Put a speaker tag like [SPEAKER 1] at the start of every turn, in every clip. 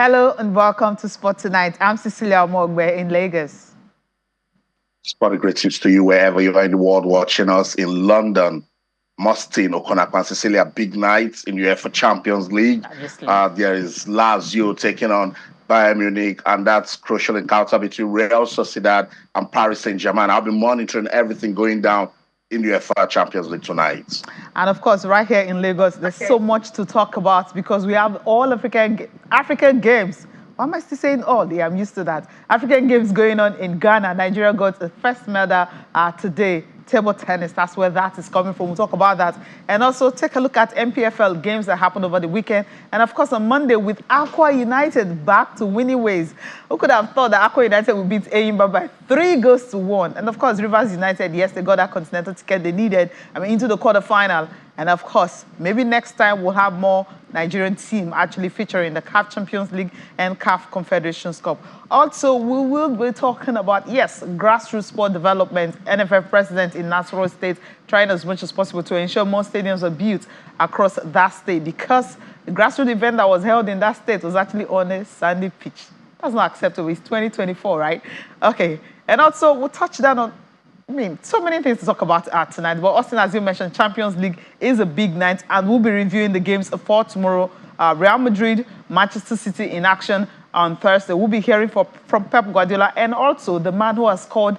[SPEAKER 1] Hello and welcome to Sport Tonight. I'm Cecilia Mogbe in Lagos.
[SPEAKER 2] Sport greetings to you wherever you are in the world watching us in London, Mustin, Okonakwa, Cecilia. Big night in UEFA Champions League. There is Lazio taking on Bayern Munich, and that's crucial encounter between Real Sociedad and Paris Saint-Germain. I'll be monitoring everything going down in the UEFA Champions League tonight.
[SPEAKER 1] And of course, right here in Lagos, there's so much to talk about because we have all African games. Why am I still saying all? Yeah, I'm used to that. African games going on in Ghana. Nigeria got the first medal today. Table tennis, that's where that is coming from. We'll talk about that. And also take a look at NPFL games that happened over the weekend. And of course, on Monday with Aqua United back to winning ways. Who could have thought that Aqua United would beat Eyimba by 3-1? And of course, Rivers United, yes, they got that continental ticket they needed. Into the quarterfinal. And of course, maybe next time we'll have more Nigerian team actually featuring the CAF Champions League and CAF Confederations Cup. Also, we will be talking about, yes, grassroots sport development. NFF president in Nasarawa State trying as much as possible to ensure more stadiums are built across that state because the grassroots event that was held in that state was actually on a sandy pitch. That's not acceptable. It's 2024, right? Okay. And also, we'll touch down on so many things to talk about tonight. But Austin, as you mentioned, Champions League is a big night, and we'll be reviewing the games for tomorrow. Real Madrid, Manchester City in action on Thursday. We'll be hearing from Pep Guardiola, and also the man who has scored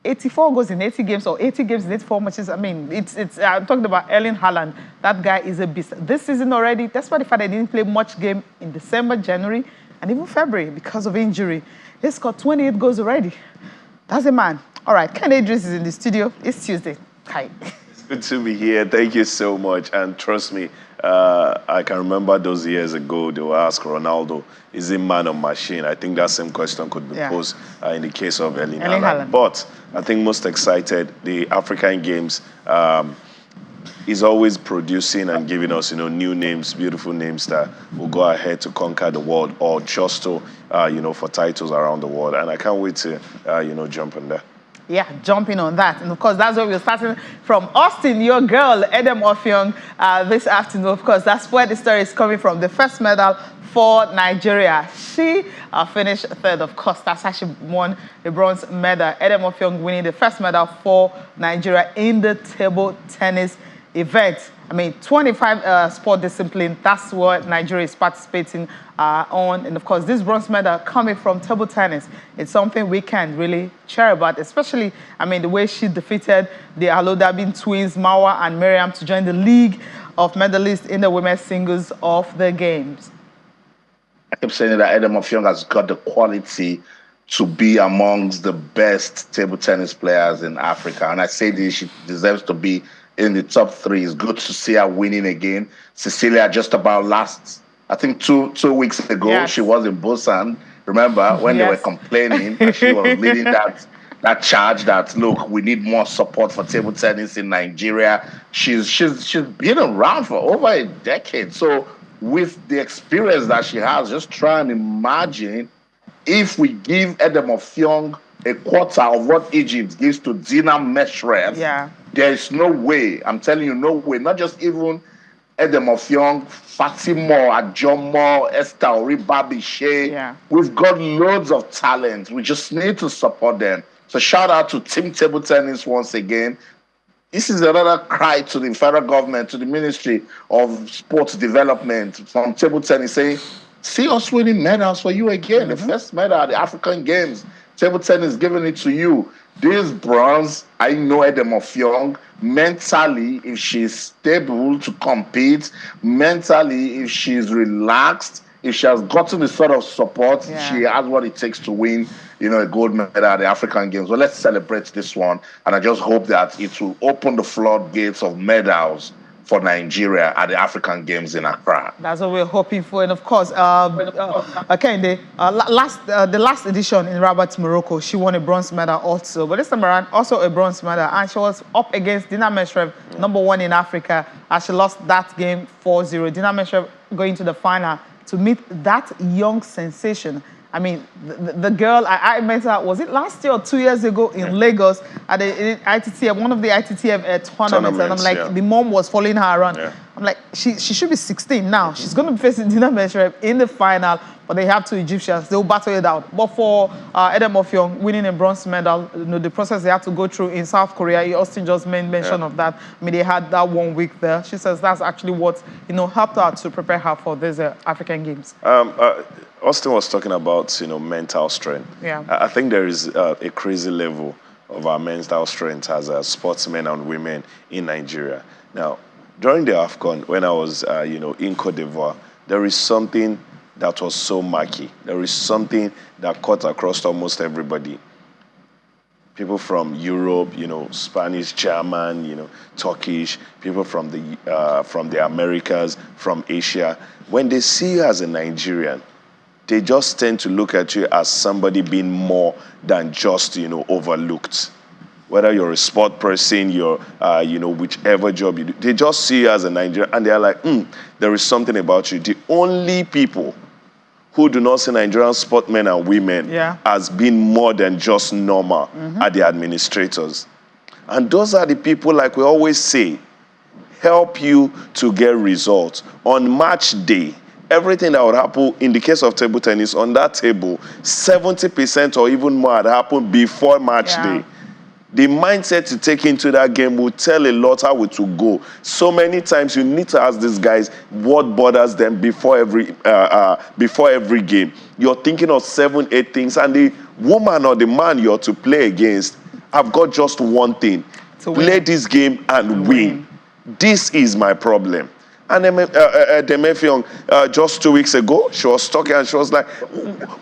[SPEAKER 1] 84 goals in 80 games, or 80 games in 84 matches. I'm talking about Erling Haaland. That guy is a beast. This season already, despite the fact that he didn't play much game in December, January, and even February because of injury, he scored 28 goals already. That's a man. All right, Ken Idris is in the studio. It's Tuesday. Hi.
[SPEAKER 3] It's good to be here. Thank you so much. And trust me, I can remember those years ago, they were asked Ronaldo, is he man or machine? I think that same question could be posed in the case of Erling Haaland. But I think most excited, the African Games is always producing and giving us, new names, beautiful names that will go ahead to conquer the world or just to, for titles around the world. And I can't wait to, jump in there.
[SPEAKER 1] Yeah, jumping on that. And of course, that's where we're starting from. Austin, your girl, Edem Offiong, this afternoon. Of course, that's where the story is coming from. The first medal for Nigeria. She finished third, of course. That's how she won the bronze medal. Edem Offiong winning the first medal for Nigeria in the table tennis event. 25 sport disciplines. That's what Nigeria is participating on. And of course, this bronze medal coming from table tennis, it's something we can really cheer about, especially, the way she defeated the Alodabin twins, Mawa and Miriam, to join the league of medalists in the women's singles of the games.
[SPEAKER 2] I keep saying that Edem Offiong has got the quality to be amongst the best table tennis players in Africa. And I say this, she deserves to be in the top 3. It's good to see her winning again. Cecilia, just about I think two weeks ago, she was in Busan. Remember when they were complaining that she was leading that charge that, look, we need more support for table tennis in Nigeria. She's been around for over a decade. So with the experience that she has, just try and imagine if we give Edem Offiong a quarter of what Egypt gives to Dina Meshrev. There is no way, I'm telling you, no way. Not just even Edem Offiong, Fatima, Ajomo, Esther Oribabi, Shea. We've got loads of talent. We just need to support them. So shout out to Team Table Tennis once again. This is another cry to the federal government, to the Ministry of Sports Development from Table Tennis, saying, see us winning medals for you again. The first medal at the African Games. Table tennis giving it to you. This bronze, I know Edem Offiong, mentally, if she's stable to compete, mentally, if she's relaxed, if she has gotten the sort of support, she has what it takes to win, a gold medal at the African Games. Well, let's celebrate this one. And I just hope that it will open the floodgates of medals for Nigeria at the African Games in Accra.
[SPEAKER 1] That's what we're hoping for. And of course, the last edition in Rabat, Morocco, she won a bronze medal also. But this time around, also a bronze medal. And she was up against Dina Meshrev, #1 in Africa, as she lost that game 4-0. Dina Meshrev going to the final to meet that young sensation. The girl, I met her, was it last year or 2 years ago in Lagos at the ITTF, one of the ITTF tournaments. And I'm like, the mom was following her around. I'm like, she should be 16 now. She's going to be facing Dina Meshreb in the final, but they have two Egyptians. They'll battle it out. But for Edem Offiong winning a bronze medal, the process they had to go through in South Korea, Austin just made mention of that. I mean, they had that 1 week there. She says that's actually what, helped her to prepare her for these African Games.
[SPEAKER 3] Austin was talking about, mental strength.
[SPEAKER 1] Yeah.
[SPEAKER 3] I think there is a crazy level of our mental strength as sportsmen and women in Nigeria. Now, during the AFCON, when I was, in Cote d'Ivoire, there is something that was so murky. There is something that cut across almost everybody. People from Europe, Spanish, German, Turkish, people from the Americas, from Asia. When they see you as a Nigerian, they just tend to look at you as somebody being more than just, overlooked. Whether you're a sport person, you're, whichever job you do, they just see you as a Nigerian and they're like, there is something about you. The only people who do not see Nigerian sportmen and women as being more than just normal are the administrators. And those are the people, like we always say, help you to get results. On match day, everything that would happen in the case of table tennis, on that table, 70% or even more had happened before match day. The mindset to take into that game will tell a lot how it will go. So many times you need to ask these guys what bothers them before every game. You're thinking of 7, 8 things, and the woman or the man you're to play against have got just one thing: play this game and win. This is my problem. And Demefiong, just 2 weeks ago, she was talking and she was like,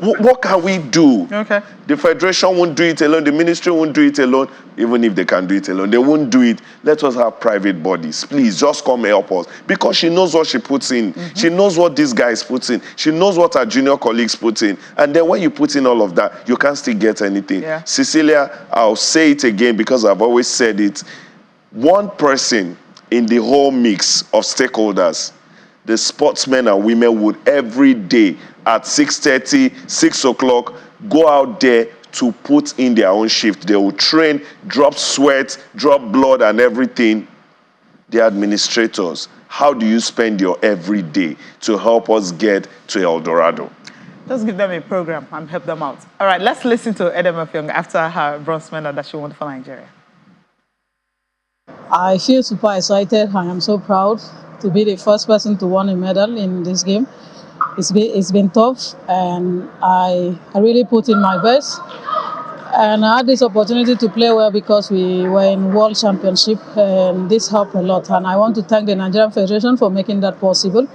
[SPEAKER 3] what can we do?
[SPEAKER 1] Okay.
[SPEAKER 3] The federation won't do it alone. The ministry won't do it alone. Even if they can do it alone, they won't do it. Let us have private bodies. Please, just come help us. Because she knows what she puts in. She knows what these guys put in. She knows what her junior colleagues put in. And then when you put in all of that, you can't still get anything.
[SPEAKER 1] Yeah.
[SPEAKER 3] Cecilia, I'll say it again because I've always said it. One person in the whole mix of stakeholders, the sportsmen and women would every day at 6:30, 6 o'clock, go out there to put in their own shift. They will train, drop sweat, drop blood and everything. The administrators, how do you spend your every day to help us get to El Dorado?
[SPEAKER 1] Just give them a program and help them out. All right, let's listen to Edem Offiong after her bronze medal that she won for Nigeria.
[SPEAKER 4] I feel super excited. I am so proud to be the first person to win a medal in this game. It's been tough, and I really put in my best. And I had this opportunity to play well because we were in World Championship, and this helped a lot. And I want to thank the Nigerian Federation for making that possible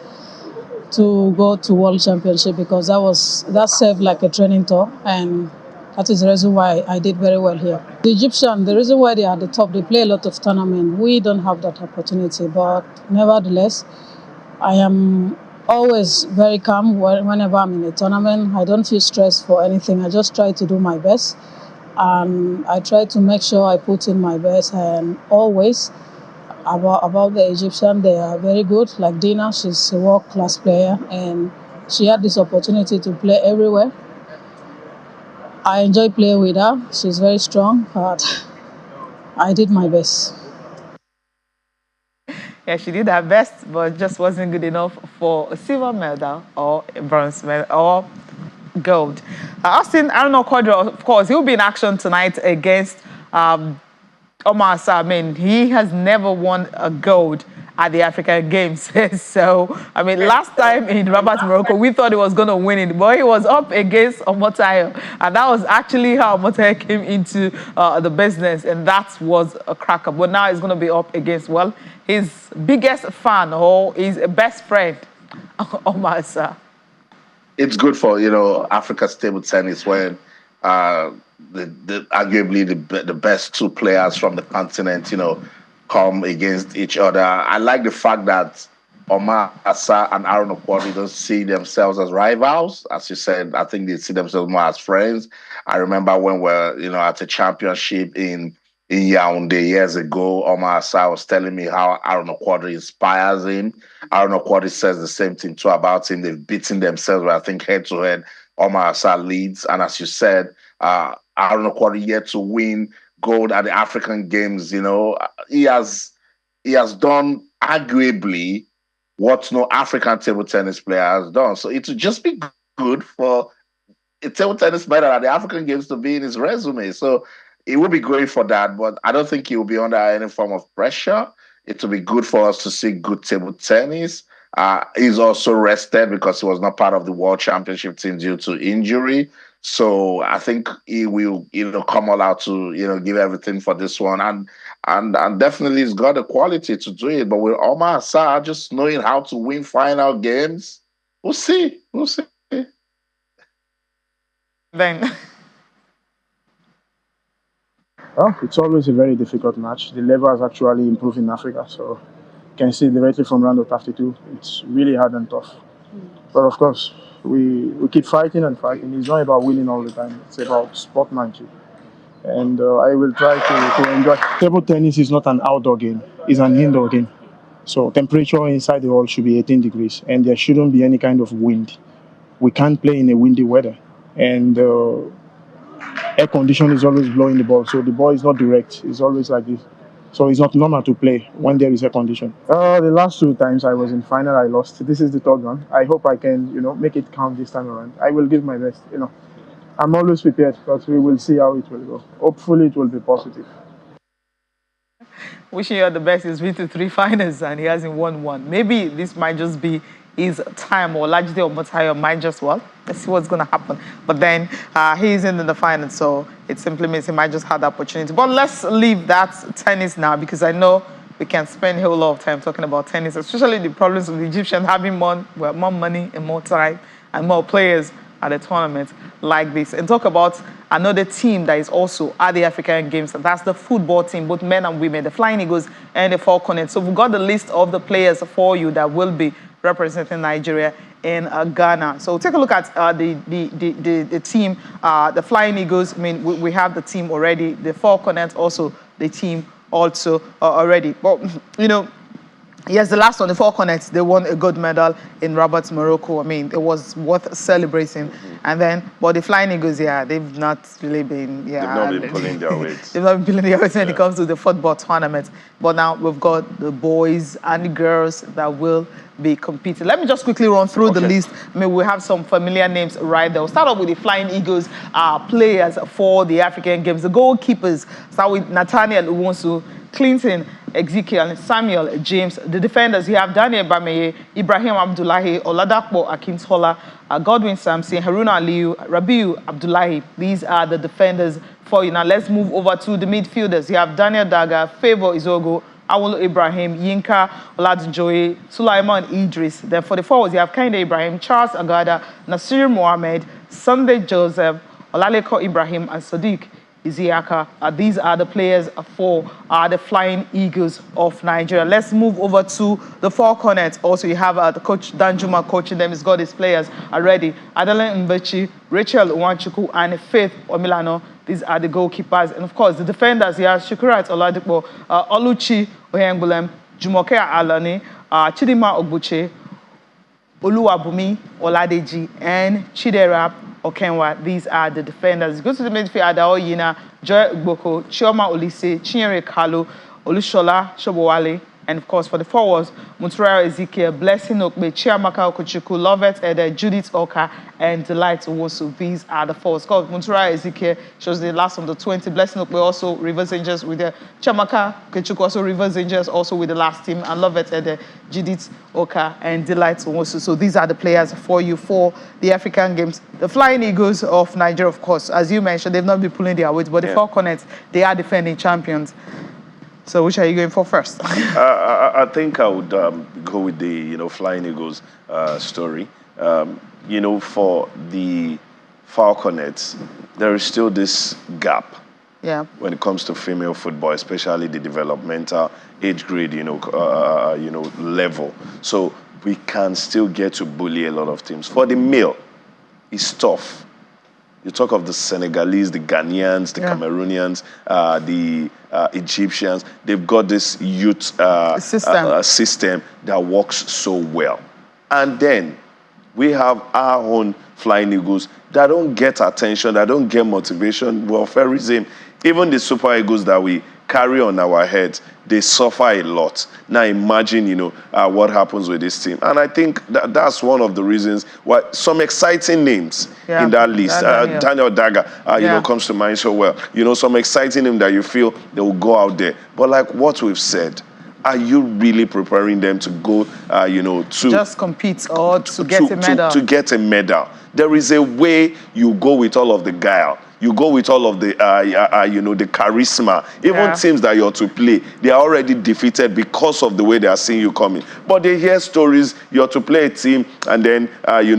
[SPEAKER 4] to go to World Championship, because that served like a training tour, and that is the reason why I did very well here. The Egyptian, the reason why they are at the top, they play a lot of tournaments. We don't have that opportunity, but nevertheless, I am always very calm whenever I'm in a tournament. I don't feel stressed for anything. I just try to do my best, and I try to make sure I put in my best. And always about the Egyptian, they are very good. Like Dina, she's a world-class player, and she had this opportunity to play everywhere. I enjoy playing with her. She's very strong, but I did my best.
[SPEAKER 1] Yeah, she did her best, but just wasn't good enough for a silver medal or a bronze medal or gold. Austin, I don't know, Quadro, of course, he'll be in action tonight against Omar Asa. I mean, he has never won a gold at the African Games. So, I mean, last time in Rabat, Morocco, we thought he was going to win it, but he was up against Omotayo. And that was actually how Omotayo came into the business, and that was a cracker. But now he's going to be up against, well, his biggest fan or his best friend, Omar Asa.
[SPEAKER 2] It's good for, Africa's table tennis when arguably the best two players from the continent, come against each other. I like the fact that Omar Asa and Aaron Okwori don't see themselves as rivals. As you said, I think they see themselves more as friends. I remember when we're, at a championship in Yaoundé years ago, Omar Asa was telling me how Aaron Okwori inspires him. Aaron Okwori says the same thing too about him. They've beaten themselves, but I think head-to-head, Omar Asa leads. And as you said, Aaron Okwori yet to win gold at the African Games. He has done arguably what no African table tennis player has done. So it would just be good for a table tennis player at the African Games to be in his resume. So it will be great for that, but I don't think he will be under any form of pressure. It will be good for us to see good table tennis. He's also rested because he was not part of the World Championship team due to injury. So I think he will, come all out to, give everything for this one. And definitely he's got the quality to do it. But with Omar Assar just knowing how to win final games, we'll see. We'll see.
[SPEAKER 1] Then
[SPEAKER 5] Well, it's always a very difficult match. The level has actually improved in Africa, so you can see directly from round of 32. It's really hard and tough. But of course, we keep fighting and fighting. It's not about winning all the time. It's about sportsmanship. And I will try to enjoy. Table tennis is not an outdoor game. It's an indoor game. So temperature inside the hall should be 18 degrees, and there shouldn't be any kind of wind. We can't play in a windy weather. And air condition is always blowing the ball, so the ball is not direct. It's always like this. So it's not normal to play when there is air condition. The last 2 times I was in final, I lost. This is the third one. I hope I can, make it count this time around. I will give my best. I'm always prepared, but we will see how it will go. Hopefully, it will be positive.
[SPEAKER 1] wishing you all the best. He's been to 3 finals and he hasn't won one. Maybe this might just be his time, or Lajide or Motayo might just, well, let's see what's going to happen. But then he's in the finals, so it simply means he might just have the opportunity. But let's leave that tennis now, because I know we can spend a whole lot of time talking about tennis, especially the problems of the Egyptians having more money and more time and more players at a tournament like this. And talk about another team that is also at the African Games. That's the football team, both men and women, the Flying Eagles and the Falconets. So we've got the list of the players for you that will be representing Nigeria in Ghana. So take a look at the team, the Flying Eagles. I mean, we have the team already. The Falconets also the team also already. But, yes, the last one, the Falconets, they won a gold medal in Rabat, Morocco. I mean, it was worth celebrating. And then, but the Flying Eagles, yeah, they've not really been,
[SPEAKER 3] They've not been pulling their weight.
[SPEAKER 1] They've not been pulling their weight when it comes to the football tournament. But now we've got the boys and the girls that will be competing. Let me just quickly run through the list. I mean, we have some familiar names right there. We'll start off with the Flying Eagles players for the African Games. The goalkeepers start with Nathaniel Uwonsu, Clinton Ezekiel, Samuel James. The defenders, you have Daniel Bameye, Ibrahim Abdullahi, Oladapo Akintola, Godwin Samson, Haruna Aliyu, Rabiu Abdullahi. These are the defenders for you. Now let's move over to the midfielders. You have Daniel Daga, Favor Izogo, Awolo Ibrahim, Yinka Oladunjoye, Sulaiman Idris. Then for the forwards, you have Kinde Ibrahim, Charles Agada, Nasir Mohammed, Sunday Joseph, Olaleko Ibrahim, and Sadiq Isiaka. These are the players for the Flying Eagles of Nigeria. Let's move over to the Falconets. Also, you have the coach Danjuma coaching them. He's got his players already. Adeline Mbechi, Rachel Uwanchuku, and Faith Omilano. These are the goalkeepers. And of course, the defenders here, Shukurat Oladipo, Oluchi Oyengbulem, Jumoke Alani, Chidima Ogbuche, Oluwabumi Oladeji, and Chidera Okenwa. These are the defenders. Go to the midfield, Adao Yina, Joy Ugboko, Chioma Olise, Chinyere Kalu, Olushola Shobowale, and of course for the forwards, Muturao Ezekiel, Blessing Okbe, Chiamaka Okochuku, Lovett Ede, Judith Oka, and Delight Owosu. These are the forwards. Muturao Ezekiel shows the last on the 20. Blessing Okbe also reverse angels with the Chiamaka Okochuku also reverse angels also with the last team, and Lovett Ede, Judith Oka, and Delight Owosu. So these are the players for you for the African Games. The Flying Eagles of Nigeria, of course, as you mentioned, they've not been pulling their weight, but the Falconets, they are defending champions. So which are you going for first?
[SPEAKER 3] I think I would go with the Flying Eagles story. For the Falconets, there is still this gap.
[SPEAKER 1] Yeah.
[SPEAKER 3] When it comes to female football, especially the developmental age grade, level. So we can still get to bully a lot of teams. For the male, it's tough. You talk of the Senegalese, the Ghanaians, the Cameroonians, the Egyptians. They've got this youth system that works so well. And then we have our own Flying Eagles that don't get attention, that don't get motivation. Well, for reason, even the Super Eagles that we carry on our heads, they suffer a lot. Now imagine, what happens with this team. And I think that's one of the reasons why some exciting names in that list. Daniel Dagger, comes to mind so well. Some exciting names that you feel they will go out there. But like what we've said, are you really preparing them to go, to
[SPEAKER 1] just compete or to get a medal?
[SPEAKER 3] To get a medal. There is a way you go with all of the guile. You go with all of the, the charisma. Even teams that you're to play, they are already defeated because of the way they are seeing you coming. But they hear stories. You're to play a team, and then
[SPEAKER 1] don't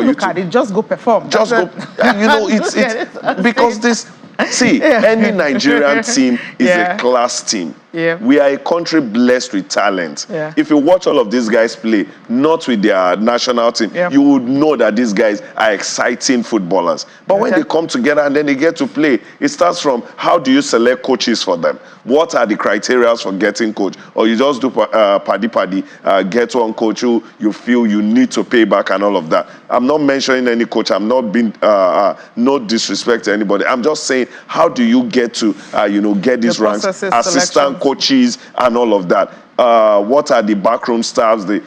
[SPEAKER 1] look at it. Just go perform.
[SPEAKER 3] Just go. It's because this. See, any Nigerian team is a class team.
[SPEAKER 1] Yeah.
[SPEAKER 3] We are a country blessed with talent.
[SPEAKER 1] Yeah.
[SPEAKER 3] If you watch all of these guys play, not with their national team, you would know that these guys are exciting footballers. But when they come together and then they get to play, it starts from how do you select coaches for them? What are the criteria for getting coach? Or you just do paddy, get one coach who you feel you need to pay back and all of that. I'm not mentioning any coach. I'm not being no disrespect to anybody. I'm just saying, how do you get to get these ranks, assistant coaches and all of that? What are the backroom staffs, the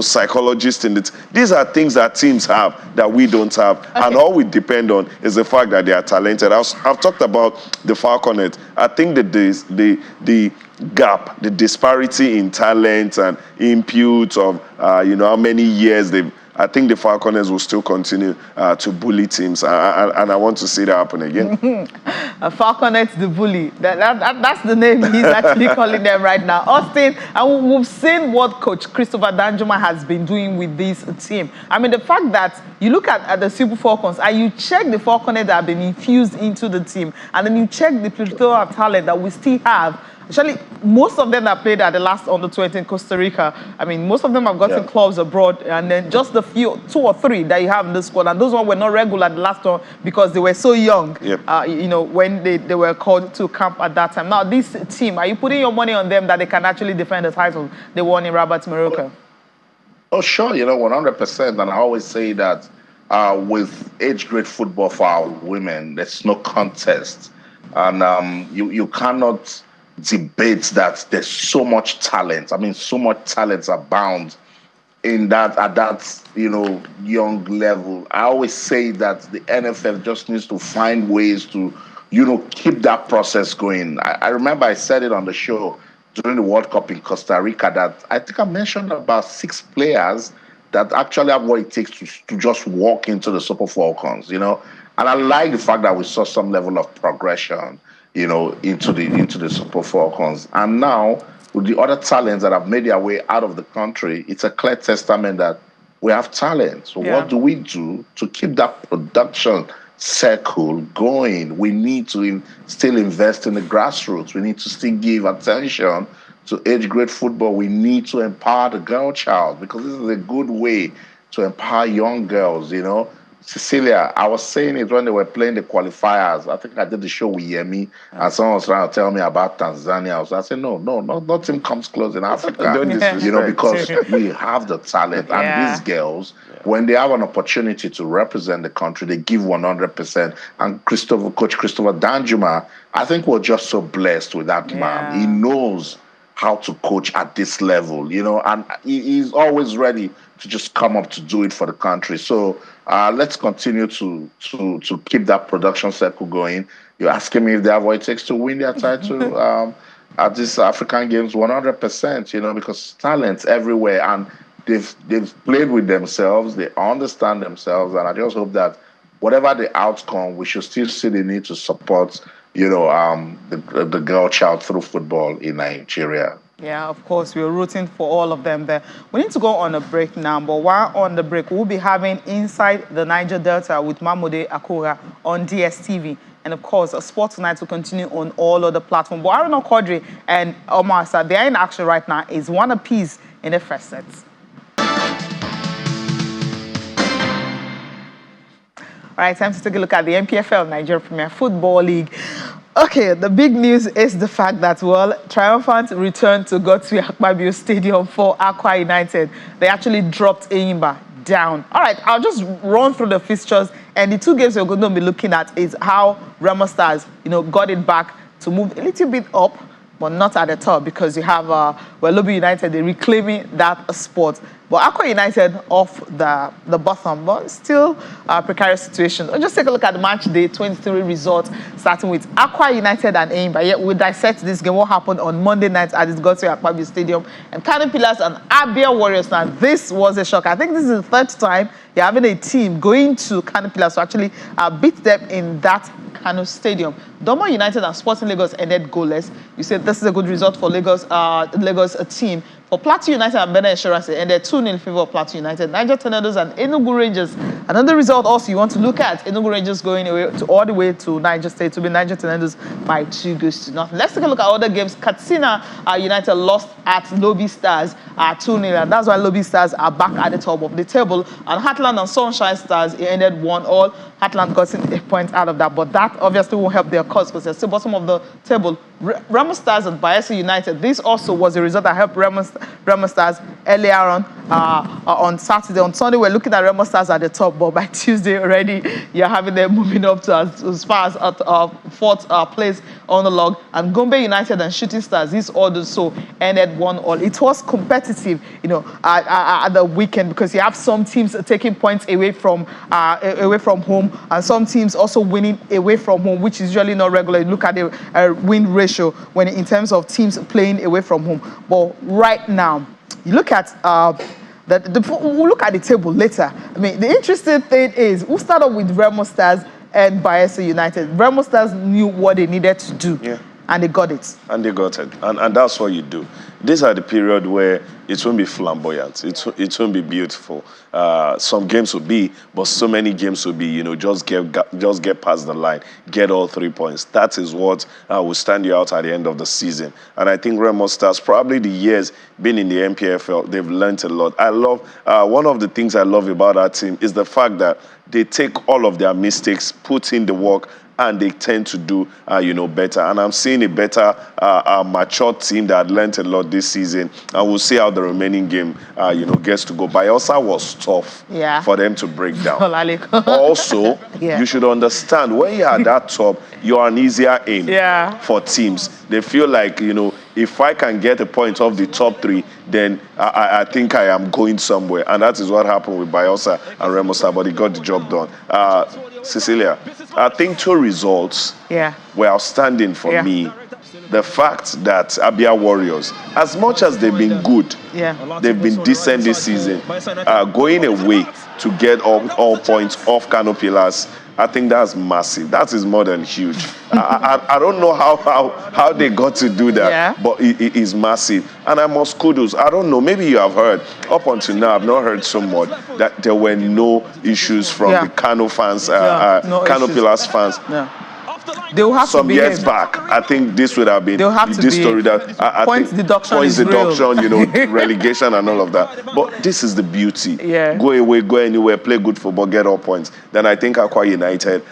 [SPEAKER 3] psychologists in it? These are things that teams have that we don't have, and all we depend on is the fact that they are talented. I've talked about the Falconet. I think that the gap, the disparity in talent and input of how many years they've. I think the Falconers will still continue to bully teams, and I want to see that happen again.
[SPEAKER 1] Falconets the bully. That's the name he's actually calling them right now. Austin, and we've seen what Coach Christopher Danjuma has been doing with this team. I mean, the fact that you look at the Super Falcons and you check the Falconets that have been infused into the team, and then you check the plethora of talent that we still have. Actually, most of them that played at the last under-20 in Costa Rica, I mean, most of them have gotten clubs abroad, and then just the few, 2 or 3 that you have in the squad, and those ones were not regular the last one because they were so young, when they were called to camp at that time. Now, this team, are you putting your money on them that they can actually defend the title they won in Rabat, Morocco?
[SPEAKER 2] Oh, sure, 100%. And I always say that with age-grade football for our women, there's no contest. And you cannot debate that there's so much talent. I mean, so much talent abound in that at that young level. I always say that the NFF just needs to find ways to keep that process going. I remember I said it on the show during the World Cup in Costa Rica that I think I mentioned about 6 players that actually have what it takes to just walk into the Super Falcons. And I like the fact that we saw some level of progression into the Super Falcons. And now, with the other talents that have made their way out of the country, it's a clear testament that we have talent. So what do we do to keep that production circle going? We need to still invest in the grassroots. We need to still give attention to age-grade football. We need to empower the girl child, because this is a good way to empower young girls, Cecilia, I was saying it when they were playing the qualifiers. I think I did the show with Yemi, and someone was trying to tell me about Tanzania. I said, no, nothing comes close in Africa. Because we have the talent. And these girls, when they have an opportunity to represent the country, they give 100%. And Coach Christopher Danjuma, I think we're just so blessed with that man. He knows how to coach at this level, and he's always ready to just come up to do it for the country. So let's continue to keep that production circle going. You're asking me if they have what it takes to win their title at these African Games, 100%, because talent's everywhere, and they've played with themselves, they understand themselves, and I just hope that whatever the outcome, we should still see the need to support the girl child through football in Nigeria.
[SPEAKER 1] Yeah, of course, we're rooting for all of them there. We need to go on a break now, but while on the break, we'll be having Inside the Niger Delta with Mamode Akura on DSTV. And of course, Sport Tonight will continue on all other platforms. But Aaron Okodri and Omar Asa, they are in action right now. It's 1 apiece in the first set. All right, time to take a look at the NPFL, Nigeria Premier Football League. Okay, the big news is the fact that, triumphant return to Godswill Akpabio Stadium for Akwa United. They actually dropped Enyimba down. All right, I'll just run through the fixtures, and the 2 games we're going to be looking at is how Remo Stars, got it back to move a little bit up, but not at the top, because you have Lobby United, they're reclaiming that spot. But Aqua United off the bottom, but still a precarious situation. Let's just take a look at the match day 23 results, starting with Aqua United and Enyimba. Yet we dissect this game, what happened on Monday night at the Godswill Akpabio Stadium, and Kano Pillars and Abia Warriors. Now, this was a shock. I think this is the third time you're having a team going to Kano Pillars to actually beat them in that Kano Stadium. Domo United and Sporting Lagos ended goalless. You said this is a good result for Lagos team. For Plateau United and Benin Insurance, it ended 2-0 in favor of Plateau United. Niger Tornadoes and Enugu Rangers. Another result also you want to look at. Enugu Rangers going away all the way to Niger State to be Niger Tornadoes by 2-0. Let's take a look at other games. Katsina United lost at Lobby Stars 2-0. And that's why Lobby Stars are back at the top of the table. And Heartland and Sunshine Stars, it ended 1-1. Heartland got a point out of that, but that obviously won't help their cause because they're still bottom of the table. Remo Stars and Bayelsa United. This also was a result that helped Remo Stars earlier on Saturday. On Sunday, we're looking at Remo Stars at the top, but by Tuesday already, you're having them moving up to as far as fourth place on the log. And Gombe United and Shooting Stars, this also ended 1-1. It was competitive, at the weekend, because you have some teams taking points away from home, and some teams also winning away from home, which is usually not regular. You look at the win ratio when in terms of teams playing away from home. But right now, you look at we'll look at the table later. I mean, the interesting thing is we'll start off with Remo Stars and Bayelsa United. Remo Stars knew what they needed to do. Yeah. And they got it. And
[SPEAKER 3] that's what you do. These are the period where it won't be flamboyant. It won't be beautiful. Some games will be, but so many games will be, just get past the line, get all 3 points. That is what will stand you out at the end of the season. And I think Remo Stars, probably the years being in the NPFL, they've learned a lot. I love, one of the things I love about our team is the fact that they take all of their mistakes, put in the work, and they tend to do, better. And I'm seeing a better, mature team that learned a lot this season. And we'll see how the remaining game, gets to go. Bayelsa was tough for them to break down. Also, you should understand, when you're at that top, you're an easier aim for teams. They feel like, if I can get a point off the top three, then I think I am going somewhere. And that is what happened with Bayelsa and Remo Stars, but he got the job done. Cecilia, I think two results were outstanding for me. The fact that Abia Warriors, as much as they've been good, they've been decent this season, going away to get all points off Kano Pillars, I think that's massive. That is more than huge. I don't know how they got to do that, but it is massive. And I must kudos. I don't know, maybe you have heard, up until now, I've not heard so much, that there were no issues from the Kano fans, Kano Pillars fans.
[SPEAKER 1] They will have
[SPEAKER 3] some
[SPEAKER 1] to
[SPEAKER 3] years back. I think this would have been this story that I
[SPEAKER 1] points
[SPEAKER 3] think
[SPEAKER 1] deduction
[SPEAKER 3] points
[SPEAKER 1] is
[SPEAKER 3] deduction,
[SPEAKER 1] real.
[SPEAKER 3] relegation and all of that. But this is the beauty. Go away, go anywhere, play good football, get all points. Then I think Aqua United,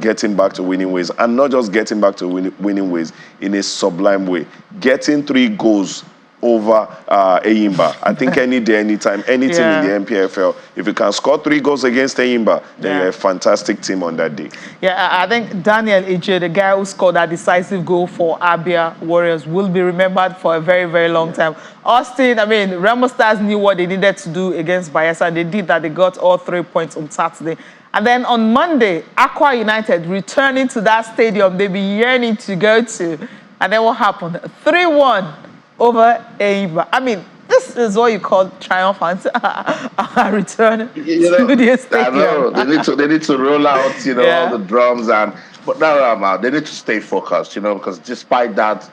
[SPEAKER 3] getting back to winning ways, and not just getting back to winning ways in a sublime way, getting 3 goals over Enyimba. I think any day, anytime, any team in the NPFL, if you can score 3 goals against Enyimba, then you're a fantastic team on that day.
[SPEAKER 1] I think Daniel Eche, the guy who scored that decisive goal for Abia Warriors, will be remembered for a very, very long time. Austin, Remo Stars knew what they needed to do against Bayelsa, and they did that. They got all 3 points on Saturday. And then on Monday, Aqua United returning to that stadium they've been yearning to go to. And then what happened? 3-1. Over Enyimba. This is what you call triumphant return to the stadium.
[SPEAKER 2] I know. They need to roll out, all the drums but now they need to stay focused, because despite that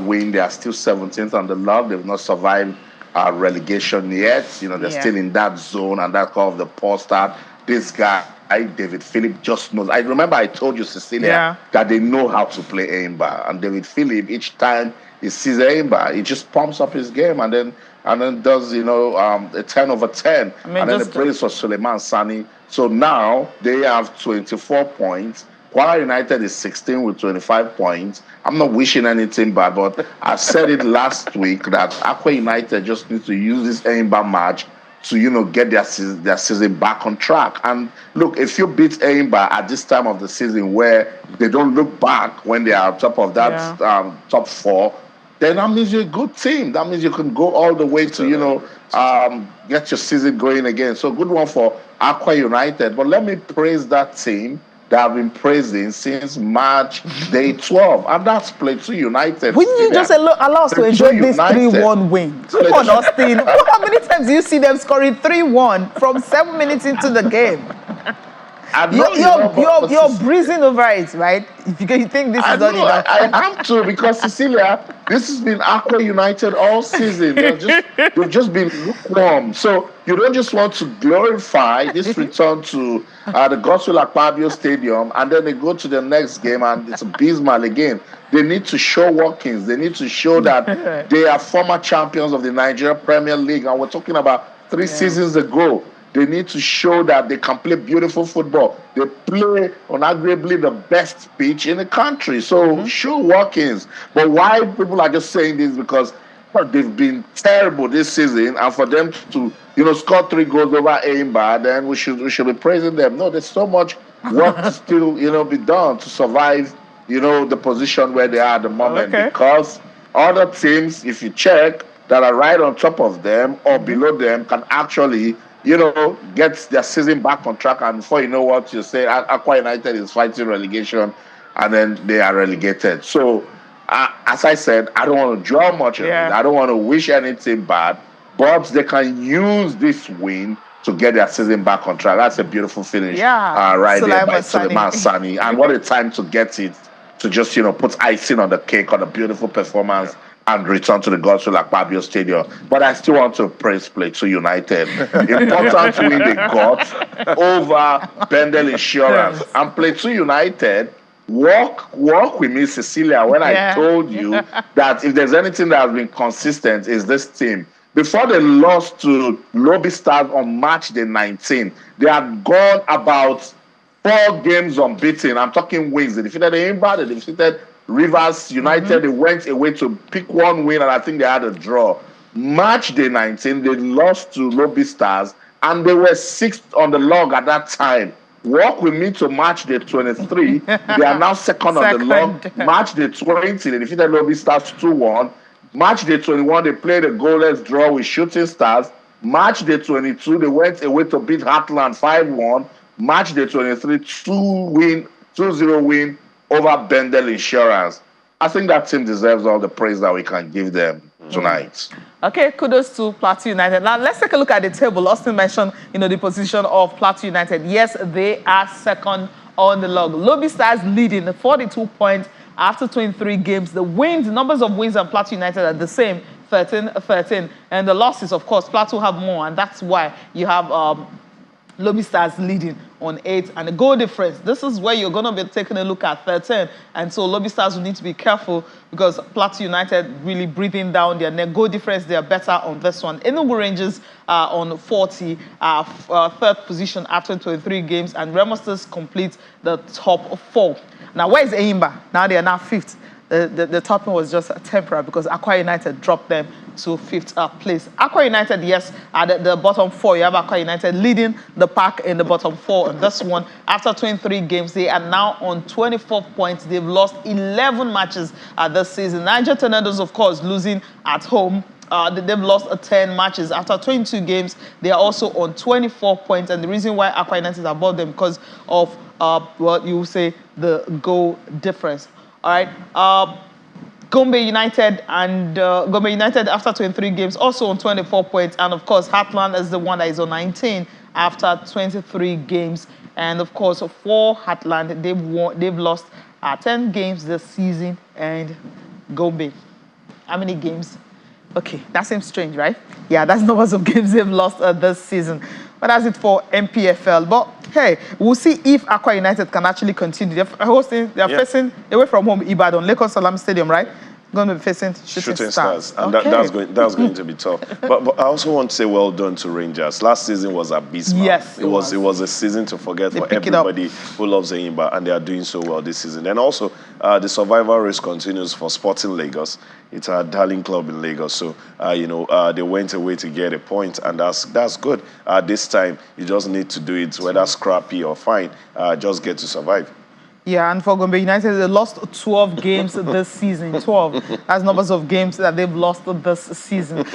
[SPEAKER 2] win, they are still 17th on the log. They've not survived relegation yet. They're still in that zone, and that's called the poor start. This guy, David Phillip, just knows. I remember I told you, Cecilia, that they know how to play Enyimba, and David Phillip, each time he sees Enyimba, he just pumps up his game and then does a 10 over 10, and then the praise for Suleiman Sani. So now they have 24 points. Kwara United is 16 with 25 points. I'm not wishing anything bad, but I said it last week that Aqua United just needs to use this Enyimba match to get their season back on track. And look, if you beat Eimba at this time of the season where they don't look back when they are on top of that top 4, then that means you're a good team. That means you can go all the way to, get your season going again. So good one for Aqua United. But let me praise that team that I've been praising since March day 12. And that's Plateau United.
[SPEAKER 1] Wouldn't you just allow us to enjoy this 3-1 win? Come on, Austin. How many times do you see them scoring 3-1 from 7 minutes into the game? You're breezing over it, right? If you think this is not enough.
[SPEAKER 2] I am too, because Cecilia, this has been Aqua United all season. They've just been lukewarm. So you don't just want to glorify this return to the Godswill Akpabio Stadium, and then they go to the next game and it's abysmal again. They need to show workings. They need to show that they are former champions of the Nigeria Premier League, and we're talking about 3 seasons ago. They need to show that they can play beautiful football. They play on arguably the best pitch in the country. So show workings. But why people are just saying this, because they've been terrible this season, and for them to score 3 goals over Eimba, then we should be praising them. No, there's so much work to still be done to survive the position where they are at the moment. Because other teams, if you check, that are right on top of them or below them can actually get their season back on track, and before you know what, you say Aqua United is fighting relegation, and then they are relegated. So, as I said, I don't want to draw much of it. I don't want to wish anything bad, but they can use this win to get their season back on track. That's a beautiful finish right there by Suleiman Sani. And what a time to get it, to just, put icing on the cake on a beautiful performance and return to the Godswill Akpabio Stadium. But I still want to praise Plateau United. Important win they got over Bendel Insurance. And Plateau United, walk with me, Cecilia, when I told you that if there's anything that has been consistent, is this team. Before they lost to Lobby Stars on March the 19th, they had gone about 4 games unbeaten. I'm talking wins. They defeated Eimba, they defeated Rivers United. They went away to pick 1 win, and I think they had a draw. March day 19, they lost to Lobby Stars, and they were 6th on the log at that time. Walk with me to March day 23. They are now second on the log. March day 20, they defeated Lobby Stars 2-1. March day 21, they played a goalless draw with Shooting Stars. March day 22, they went away to beat Heartland 5-1. March day 23, 2-0 win over Bendel Insurance. I think that team deserves all the praise that we can give them tonight.
[SPEAKER 1] Okay, kudos to Plateau United. Now, let's take a look at the table. Austin mentioned, the position of Plateau United. Yes, they are second on the log. Lobby Stars leading 42 points after 23 games. The numbers of wins on Plateau United are the same, 13. And the losses, of course, Plateau have more, and that's why you have Lobby Stars leading on 8, and the goal difference. This is where you're going to be taking a look at 13. And so Lobby Stars will need to be careful, because Plateau United really breathing down their neck. Goal difference, they are better on this one. Enugu Rangers on 40, 3rd position after 23 games, and Remo Stars complete the top 4. Now, where is Eimba? Now they are now 5th. The top one was just temporary, because Aqua United dropped them to 5th place. Aqua United, yes, at the bottom 4, you have Aqua United leading the pack in the bottom 4. And this one, after 23 games, they are now on 24 points. They've lost 11 matches this season. Niger Tornadoes, of course, losing at home. They've lost 10 matches. After 22 games, they are also on 24 points. And the reason why Aqua United is above them, because of what you say, the goal difference. All right. Gombe United after 23 games also on 24 points, and of course Heartland is the one that is on 19 after 23 games, and of course for Heartland they've lost 10 games this season. And Gombe, how many games? Okay, that seems strange, right? Yeah, that's numbers of games they've lost this season. But that's it for NPFL. But hey, we'll see if Aqua United can actually continue. They're facing away from home Ibadan, Lagos Salam Stadium, right? Going to be facing shooting stars.
[SPEAKER 3] And
[SPEAKER 1] Okay.
[SPEAKER 3] that's going to be tough. But I also want to say well done to Rangers. Last season was abysmal.
[SPEAKER 1] Yes,
[SPEAKER 3] it was a season to forget for everybody who loves Enyimba, and they are doing so well this season. And also, the survival race continues for Sporting Lagos. It's our darling club in Lagos, so they went away to get a point, and that's good. This time, you just need to do it, whether scrappy or fine, just get to survive.
[SPEAKER 1] Yeah, and for Gombe United, they lost 12 games this season. 12. That's numbers of games that they've lost this season.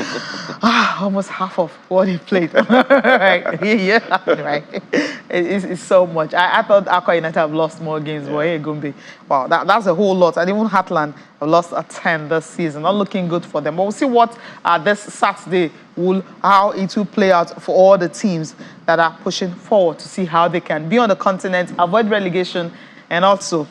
[SPEAKER 1] Almost half of what they played. Right? Yeah, right. It's so much. I thought Aqua United have lost more games, but hey, Gombe, wow, that's a whole lot. And even Heartland have lost 10 this season. Not looking good for them. But we'll see what this Saturday how it will play out for all the teams that are pushing forward to see how they can be on the continent, avoid relegation. And also,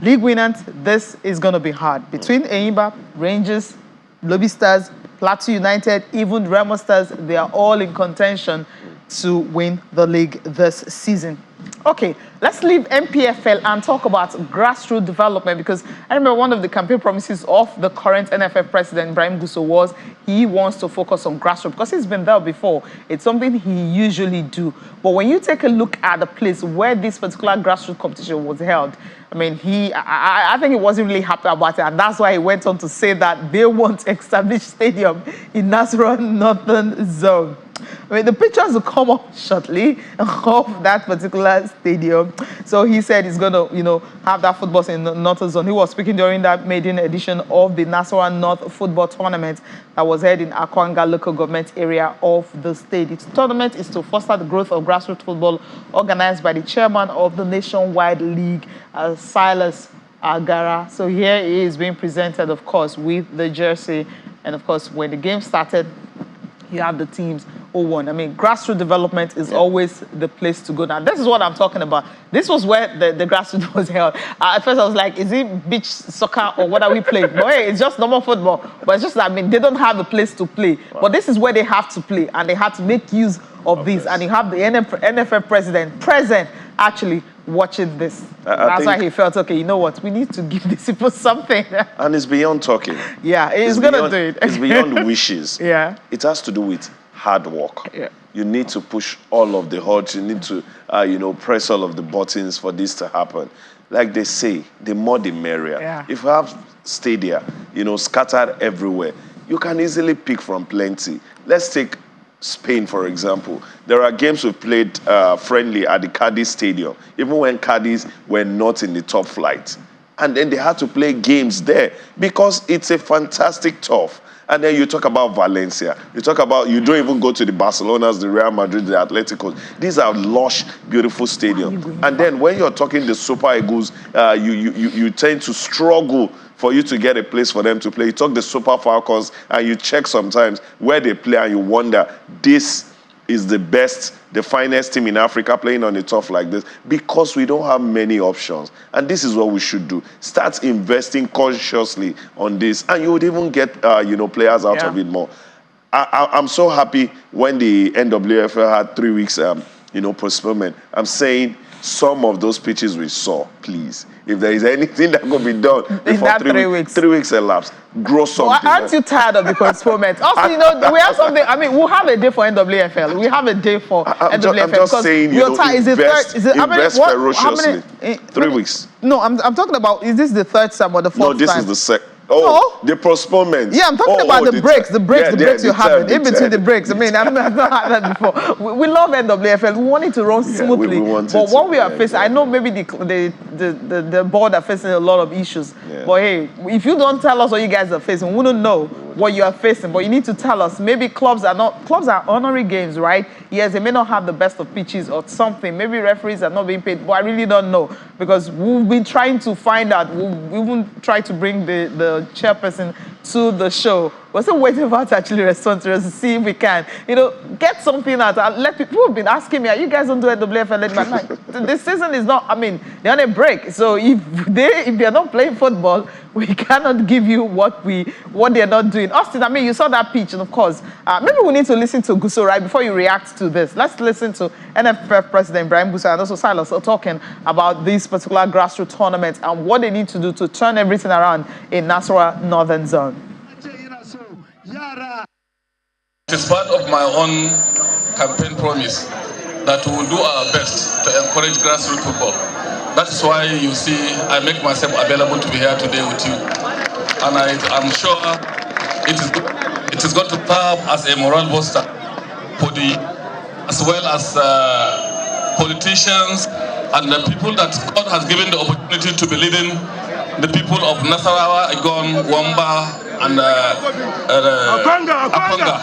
[SPEAKER 1] league winners, this is going to be hard. Between Enyimba, Rangers, Lobby Stars, Plateau United, even Remo Stars, they are all in contention to win the league this season. Okay, let's leave NPFL and talk about grassroots development, because I remember one of the campaign promises of the current NFF president, Ibrahim Gusso, was he wants to focus on grassroots because he's been there before. It's something he usually do. But when you take a look at the place where this particular grassroots competition was held, I mean, I think he wasn't really happy about it, and that's why he went on to say that they want to establish stadium in Nasarawa Northern Zone. I mean, the pictures will come up shortly of that particular stadium. So he said he's going to, have that football in the Northern Zone. He was speaking during that maiden edition of the Nasarawa North Football Tournament that was held in Akwanga local government area of the state. Its tournament is to foster the growth of grassroots football, organized by the chairman of the Nationwide League, Silas Agara. So here he is being presented, of course, with the jersey. And of course, when the game started, you have the teams who won. I mean, grassroots development is always the place to go. Now, this is what I'm talking about. This was where the grassroots was held. At first, I was like, is it beach soccer or what are we playing? But hey, it's just normal football. But it's just, I mean, they don't have a place to play. Wow. But this is where they have to play, and they have to make use of this. And you have the NFF president present, actually watching this. That's why he felt, okay, you know what? We need to give these people something. And
[SPEAKER 3] it's beyond talking.
[SPEAKER 1] Yeah, it's going to do it.
[SPEAKER 3] It's beyond wishes.
[SPEAKER 1] Yeah.
[SPEAKER 3] It has to do with hard work.
[SPEAKER 1] Yeah.
[SPEAKER 3] You need to push all of the odds. You need to, press all of the buttons for this to happen. Like they say, the more the merrier.
[SPEAKER 1] Yeah.
[SPEAKER 3] If you have stadia, scattered everywhere, you can easily pick from plenty. Let's take Spain, for example. There are games we've played friendly at the Cadiz Stadium, even when Cadiz were not in the top flight. And then they had to play games there because it's a fantastic turf. And then you talk about Valencia. You talk about, you don't even go to the Barcelonas, the Real Madrid, the Atleticos. These are lush, beautiful stadiums. And then when you're talking the Super Eagles, you tend to struggle for you to get a place for them to play. You talk the Super Falcons, and you check sometimes where they play, and you wonder, this is the best, the finest team in Africa playing on a turf like this, because we don't have many options. And this is what we should do. Start investing consciously on this, and you would even get players out of it more. I'm so happy when the NWFL had 3 weeks postponement. I'm saying some of those pitches we saw, please, if there is anything that could be done before 3 weeks. 3 weeks elapsed, grow something.
[SPEAKER 1] Well, aren't you tired of the postponement? Also, we have something. I mean, we'll have a day for NWFL. We have a day for NWFL.
[SPEAKER 3] I'm just saying, invest ferociously. 3 weeks.
[SPEAKER 1] No, I'm talking about, is this the third time or the fourth time?
[SPEAKER 3] No, this is the second. Oh, no? The postponement.
[SPEAKER 1] Yeah, I'm talking about the breaks you're having, in between the breaks. I mean, I've not had that before. We love NWFL. We want it to run smoothly. But what we are facing, I know maybe the board are facing a lot of issues. Yeah. But hey, if you don't tell us what you guys are facing, we wouldn't know what you are facing. But you need to tell us. Maybe clubs are honorary games, right? Yes, they may not have the best of pitches or something. Maybe referees are not being paid. But I really don't know, because we've been trying to find out. We've even tried to bring the chairperson to the show. We're still waiting for her to actually respond to us to see if we can, get something out. Let people have been asking me, are you guys don't do NWFL anymore? This season is not, they're on a break. So if they're not playing football, we cannot give you what they're not doing. Austin, you saw that pitch, and of course, maybe we need to listen to Guso, right, before you react to this. Let's listen to NFF President Ibrahim Guso and also Silas talking about this particular grassroots tournament and what they need to do to turn everything around in Nasarawa Northern Zone.
[SPEAKER 6] It is part of my own campaign promise that we will do our best to encourage grassroots football. That is why you see I make myself available to be here today with you. And I'm sure it is going to serve as a moral booster for as well as politicians and the people that God has given the opportunity to be leading the people of Nasarawa, Igon, Wamba, and Akonga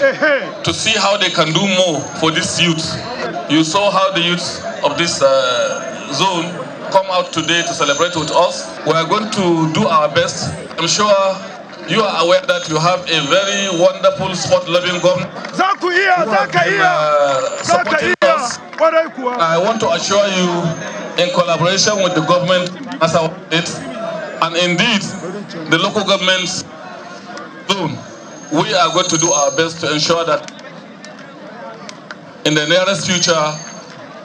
[SPEAKER 6] to see how they can do more for this youth. You saw how the youth of this zone come out today to celebrate with us. We are going to do our best. I'm sure you are aware that you have a very wonderful sport-loving government supporting us. I want to assure you, in collaboration with the government as our state, and indeed the local governments zone, we are going to do our best to ensure that in the nearest future,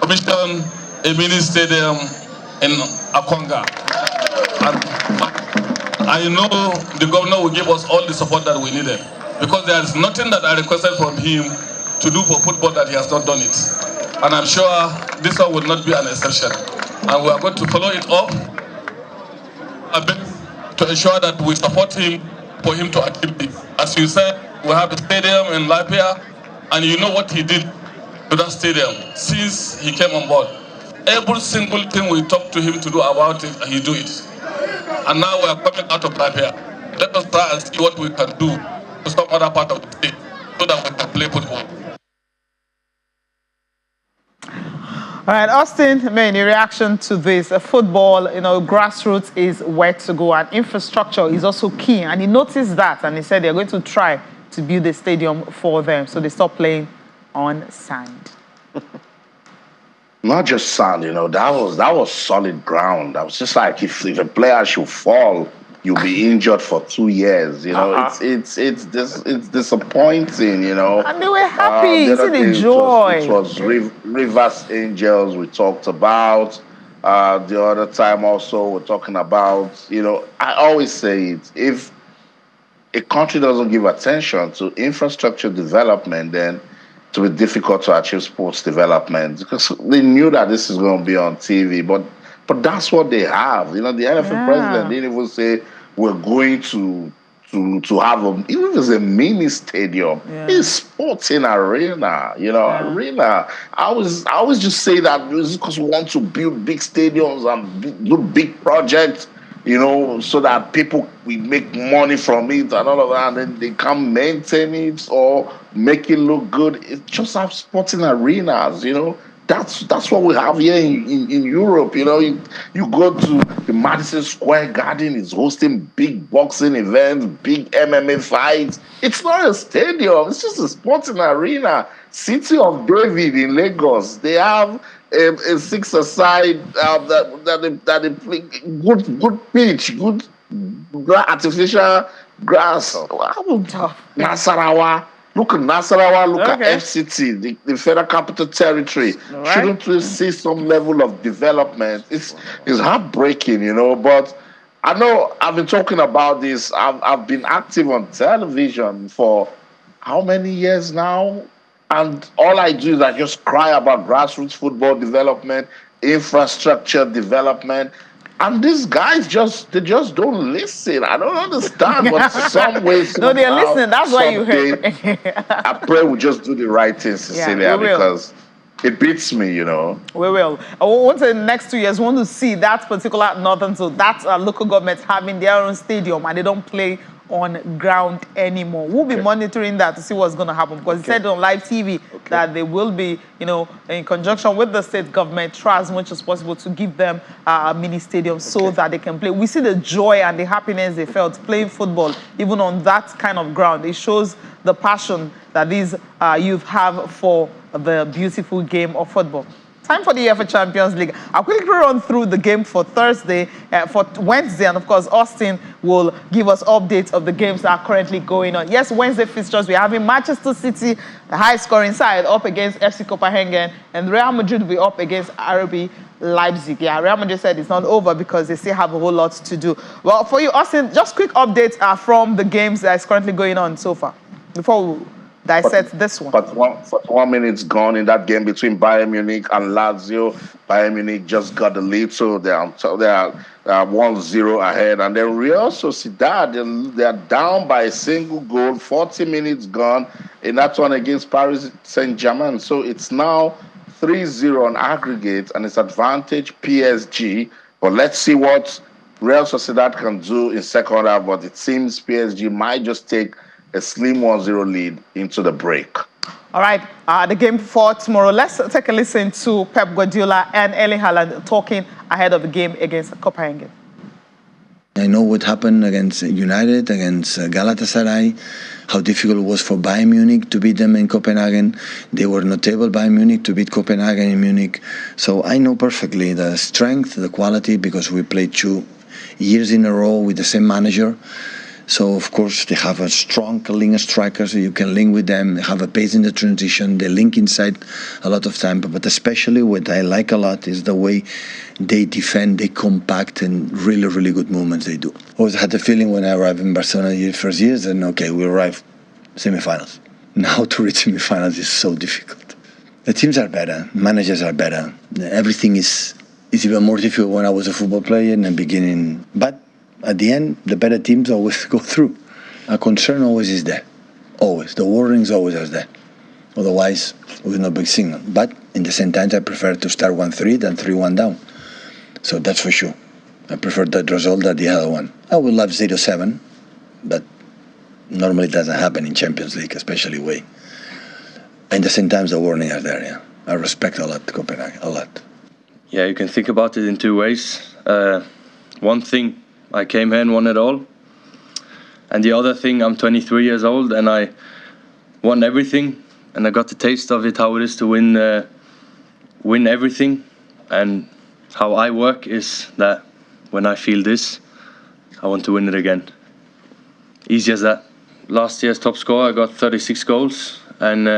[SPEAKER 6] commission a mini stadium in Akonga. And I know the governor will give us all the support that we needed, because there is nothing that I requested from him to do for football that he has not done it. And I'm sure this one will not be an exception. And we are going to follow it up a bit to ensure that we support him for him to achieve this. As you said, we have a stadium in Lapia, and you know what he did to that stadium since he came on board. Every single thing we talk to him to do about it, he do it. And now we are coming out of Lapia. Let us try and see what we can do to some other part of the state so that we can play football.
[SPEAKER 1] All right, Austin, in reaction to this, football, grassroots is where to go, and infrastructure is also key. And he noticed that, and he said they're going to try to build a stadium for them, so they stop playing on sand.
[SPEAKER 2] Not just sand, that was solid ground. That was just like if a player should fall, you'll be injured for 2 years. It's disappointing.
[SPEAKER 1] And they were happy. It's the joy.
[SPEAKER 2] It was Rivers Angels we talked about. The other time also we're talking about. I always say it. If a country doesn't give attention to infrastructure development, then it will be difficult to achieve sports development, because they knew that this is going to be on TV, but that's what they have. The NFL president didn't even say we're going to have even if it's a mini stadium, it's sporting arena, arena. I always just say that it's because we want to build big stadiums and do big projects, so that we make money from it and all of that, and then they can't maintain it or make it look good. It just have sporting arenas, That's what we have here in Europe. You go to the Madison Square Garden, it's hosting big boxing events, big MMA fights. It's not a stadium, it's just a sporting arena. City of David in Lagos, they have a six-a-side that they play good pitch, good artificial grass. Nasarawa. Look at Nasarawa, look at FCT, the Federal Capital Territory. Right. Shouldn't we see some level of development? It's heartbreaking, but I know I've been talking about this. I've been active on television for how many years now? And all I do is I just cry about grassroots football development, infrastructure development. And these guys just don't listen. I don't understand, but some way,
[SPEAKER 1] no, they're listening. That's why you heard.
[SPEAKER 2] I pray we just do the right thing, Cecilia, because it beats me, We
[SPEAKER 1] will. I want in the next 2 years, we want to see that particular northern zone, that local government having their own stadium, and they don't play on ground anymore. We'll be monitoring that to see what's going to happen, because it said on live TV that they will be, in conjunction with the state government, try as much as possible to give them a mini stadium so that they can play. We see the joy and the happiness they felt playing football, even on that kind of ground. It shows the passion that these youth have for the beautiful game of football. Time for the UEFA Champions League. I'll quickly run through the game for Wednesday, and of course, Austin will give us updates of the games that are currently going on. Yes, Wednesday fixtures, we're having Manchester City, the high-scoring side, up against FC Copenhagen, and Real Madrid will be up against RB Leipzig. Yeah, Real Madrid said it's not over because they still have a whole lot to do. Well, for you, Austin, just quick updates from the games that is currently going on so far, before we dissect this one.
[SPEAKER 2] But 1 minute's gone in that game between Bayern Munich and Lazio. Bayern Munich just got the lead, so they are 1-0 ahead. And then Real Sociedad, they are down by a single goal. 40 minutes gone in that one against Paris Saint-Germain. So it's now 3-0 on aggregate, and it's advantage PSG. But let's see what Real Sociedad can do in second half. But it seems PSG might just take a slim 1-0 lead into the break.
[SPEAKER 1] All right, the game for tomorrow. Let's take a listen to Pep Guardiola and Erling Haaland talking ahead of the game against Copenhagen.
[SPEAKER 7] I know what happened against United, against Galatasaray, how difficult it was for Bayern Munich to beat them in Copenhagen. They were not able, Bayern Munich, to beat Copenhagen in Munich. So I know perfectly the strength, the quality, because we played 2 years in a row with the same manager. So, of course, they have a strong link striker, so you can link with them. They have a pace in the transition. They link inside a lot of time. But especially what I like a lot is the way they defend, they compact, and really, really good movements they do. I always had the feeling when I arrived in Barcelona the first years, and okay, we arrived semifinals. Now to reach semifinals is so difficult. The teams are better. Managers are better. Everything is even more difficult when I was a football player in the beginning. But at the end, the better teams always go through. A concern always is there. Always. The warnings always are there. Otherwise, with no big signal. But in the same time, I prefer to start 1-3 than 3-1 down. So that's for sure. I prefer that result than the other one. I would love 0-7, but normally it doesn't happen in Champions League, especially away. At the same time, the warnings are there, yeah. I respect a lot Copenhagen, a lot.
[SPEAKER 8] Yeah, you can think about it in 2 ways. One thing, I came here and won it all. And the other thing, I'm 23 years old and I won everything. And I got the taste of it, how it is to win everything. And how I work is that when I feel this, I want to win it again. Easy as that. Last year's top scorer, I got 36 goals. And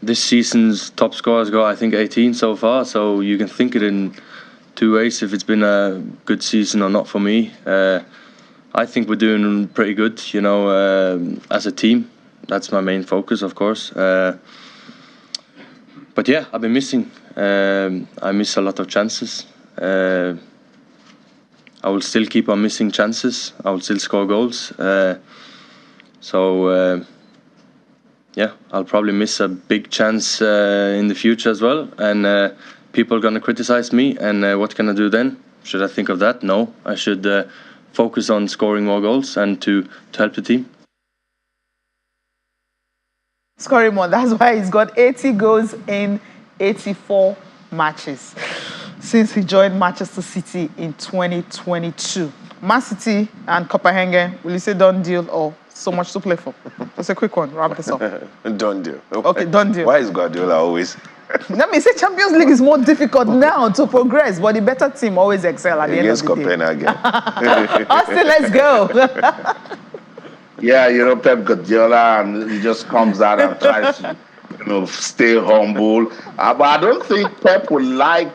[SPEAKER 8] this season's top scorer's got, I think, 18 so far. So you can think it in 2 ways, if it's been a good season or not for me. I think we're doing pretty good, as a team. That's my main focus, of course. But yeah, I've been missing. I miss a lot of chances. I will still keep on missing chances. I will still score goals. Yeah, I'll probably miss a big chance in the future as well. And people are going to criticize me, and what can I do then? Should I think of that? No, I should focus on scoring more goals and to help the team.
[SPEAKER 1] Scoring more, that's why he's got 80 goals in 84 matches since he joined Manchester City in 2022. Man City and Copenhagen, will you say done deal or so much to play for? Just a quick one, wrap this up.
[SPEAKER 3] Done deal.
[SPEAKER 1] Okay, done deal.
[SPEAKER 3] Why is Guardiola always...
[SPEAKER 1] Let me say Champions League is more difficult now to progress, but the better team always excel at the end of the day.
[SPEAKER 3] Copenhagen.
[SPEAKER 1] Austin, let's go.
[SPEAKER 2] Yeah, Pep Guardiola, and he just comes out and tries to, stay humble. But I don't think Pep would like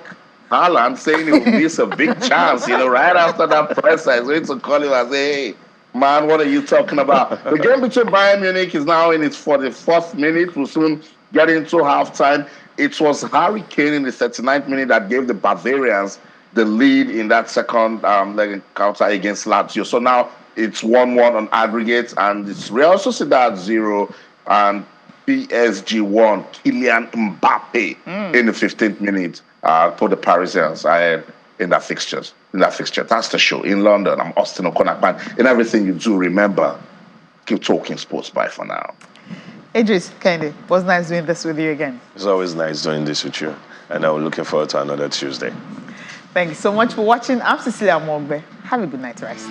[SPEAKER 2] Haaland saying he will miss a big chance, right after that presser. He's going to call him and say, hey, man, what are you talking about? The game between Bayern Munich is now in its 44th minute. We'll soon get into halftime. It was Harry Kane in the 39th minute that gave the Bavarians the lead in that second leg encounter against Lazio. So now it's 1-1 on aggregate, and it's Real Sociedad 0 and PSG 1. Kylian Mbappe in the 15th minute for the Parisians in that fixture. That's the show in London. I'm Austin O'Connor. In everything you do, remember, keep talking sports. Bye for now.
[SPEAKER 1] Idris, Kende, it was nice doing this with you again.
[SPEAKER 3] It's always nice doing this with you. And I'm looking forward to another Tuesday.
[SPEAKER 1] Thank you so much for watching. I'm Cecilia Mogbe. Have a good night rest.